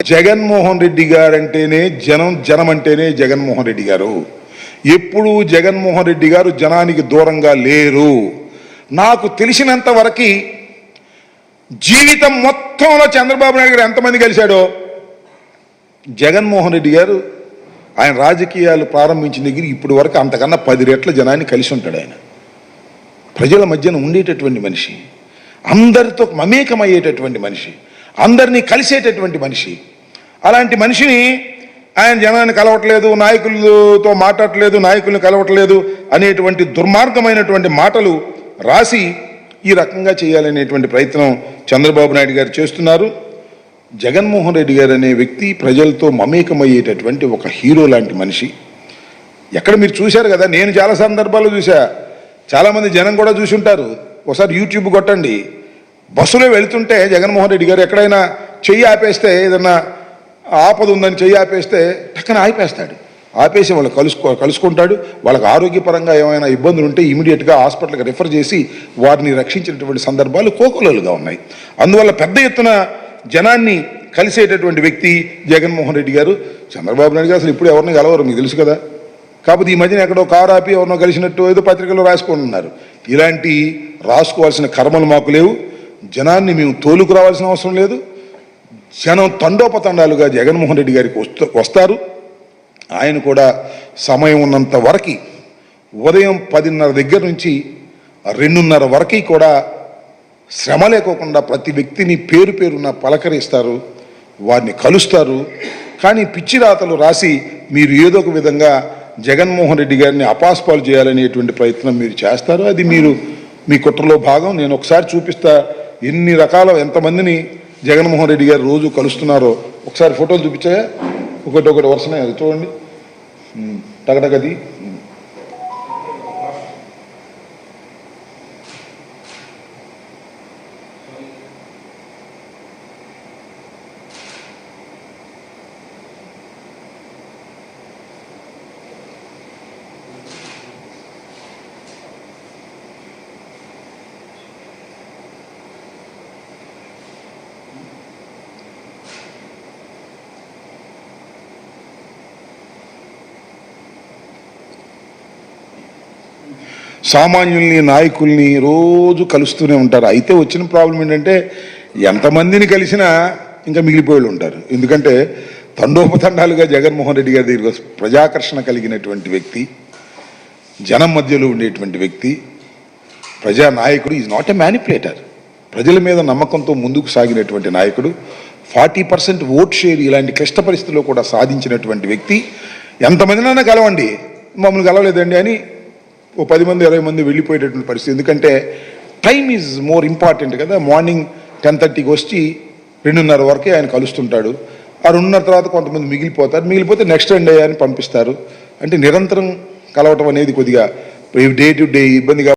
జగన్మోహన్ రెడ్డి గారంటేనే జనం అంటేనే జగన్మోహన్ రెడ్డి గారు. ఎప్పుడు జగన్మోహన్ రెడ్డి గారు జనానికి దూరంగా లేరు. నాకు తెలిసినంత వరకు జీవితం మొత్తంలో చంద్రబాబు నాయుడు గారు ఎంతమంది కలిశాడో జగన్మోహన్ రెడ్డి గారు ఆయన రాజకీయాలు ప్రారంభించిన దగ్గర ఇప్పటి వరకు అంతకన్నా 10 రెట్ల జనాన్ని కలిసి ఉంటాడు. ఆయన ప్రజల మధ్యన ఉండేటటువంటి మనిషి, అందరితో మమేకమయ్యేటటువంటి మనిషి, అందరినీ కలిసేటటువంటి మనిషి. అలాంటి మనిషిని ఆయన జనాన్ని కలవట్లేదు, నాయకులతో మాట్లాడట్లేదు, నాయకుల్ని కలవట్లేదు అనేటువంటి దుర్మార్గమైనటువంటి మాటలు రాసి ఈ రకంగా చేయాలనేటువంటి ప్రయత్నం చంద్రబాబు నాయుడు గారు చేస్తున్నారు. జగన్మోహన్ రెడ్డి గారు అనే వ్యక్తి ప్రజలతో మమేకమయ్యేటటువంటి ఒక హీరో లాంటి మనిషి. ఎక్కడ మీరు చూశారు కదా, నేను చాలా సందర్భాల్లో చూసా, చాలామంది జనం కూడా చూసి ఉంటారు. ఒకసారి యూట్యూబ్ కొట్టండి, బస్సులో వెళుతుంటే జగన్మోహన్ రెడ్డి గారు ఎక్కడైనా చెయ్యి ఆపేస్తే, ఏదన్నా ఆపద ఉందని చెయ్యి ఆపేస్తే టక్కన ఆపేస్తాడు. ఆపేసి వాళ్ళు కలుసుకుంటాడు. వాళ్ళకి ఆరోగ్యపరంగా ఏమైనా ఇబ్బందులు ఉంటే ఇమీడియట్గా హాస్పిటల్కి రిఫర్ చేసి వారిని రక్షించినటువంటి సందర్భాలు కోకొల్లలుగా ఉన్నాయి. అందువల్ల పెద్ద ఎత్తున జనాన్ని కలిసేటటువంటి వ్యక్తి జగన్మోహన్ రెడ్డి గారు. చంద్రబాబు నాయుడు గారు అసలు ఇప్పుడు ఎవరిని కలవరు, మీకు తెలుసు కదా. కాకపోతే ఈ మధ్యన ఎక్కడో కారు ఆపి ఎవరినో కలిసినట్టు ఏదో పత్రికల్లో రాసుకుంటున్నారు. ఇలాంటి రాసుకోవాల్సిన కర్మలు మాకు లేవు. జనాన్ని మేము తోలుకు రావాల్సిన అవసరం లేదు. జనం తండోపతండాలుగా జగన్మోహన్ రెడ్డి గారికి వస్తారు. ఆయన కూడా సమయం ఉన్నంత వరకు ఉదయం 10:30 దగ్గర నుంచి 2:30 వరకు కూడా శ్రమ లేకోకుండా ప్రతి వ్యక్తిని పేరు పేరున పలకరిస్తారు, వారిని కలుస్తారు. కానీ పిచ్చి రాతలు రాసి మీరు ఏదో ఒక విధంగా జగన్మోహన్ రెడ్డి గారిని అపాస్పాలు చేయాలనేటువంటి ప్రయత్నం మీరు చేస్తారు. అది మీరు మీ కుట్రలో భాగం. నేను ఒకసారి చూపిస్తా ఎన్ని రకాల ఎంతమందిని జగన్మోహన్ రెడ్డి గారు రోజు కలుస్తున్నారో. ఒకసారి ఫోటోలు చూపించాయా, ఒకటి వరుసనే అది చూడండి, టగటగది. సామాన్యుల్ని, నాయకుల్ని రోజు కలుస్తూనే ఉంటారు. అయితే వచ్చిన ప్రాబ్లం ఏంటంటే ఎంతమందిని కలిసినా ఇంకా మిగిలిపోయి ఉంటారు. ఎందుకంటే తండోపతండాలుగా జగన్మోహన్ రెడ్డి గారి దగ్గర ప్రజాకర్షణ కలిగినటువంటి వ్యక్తి, జనం మధ్యలో ఉండేటువంటి వ్యక్తి, ప్రజానాయకుడు. Is not a manipulator. ప్రజల మీద నమ్మకంతో ముందుకు సాగినటువంటి నాయకుడు. 40% ఓట్ షేర్ ఇలాంటి క్లిష్ట పరిస్థితుల్లో కూడా సాధించినటువంటి వ్యక్తి. ఎంతమందినైనా కలవండి, మమ్మల్ని కలవలేదండి అని ఓ 10 మంది 20 మంది వెళ్ళిపోయేటటువంటి పరిస్థితి. ఎందుకంటే టైం ఈజ్ మోర్ ఇంపార్టెంట్ కదా. మార్నింగ్ 10:30కి వచ్చి 2:30 వరకే ఆయన కలుస్తుంటాడు. ఆ 2:30 తర్వాత కొంతమంది మిగిలిపోతే నెక్స్ట్ డే అని పంపిస్తారు. అంటే నిరంతరం కలవటం అనేది కొద్దిగా డే టు డే ఇబ్బందిగా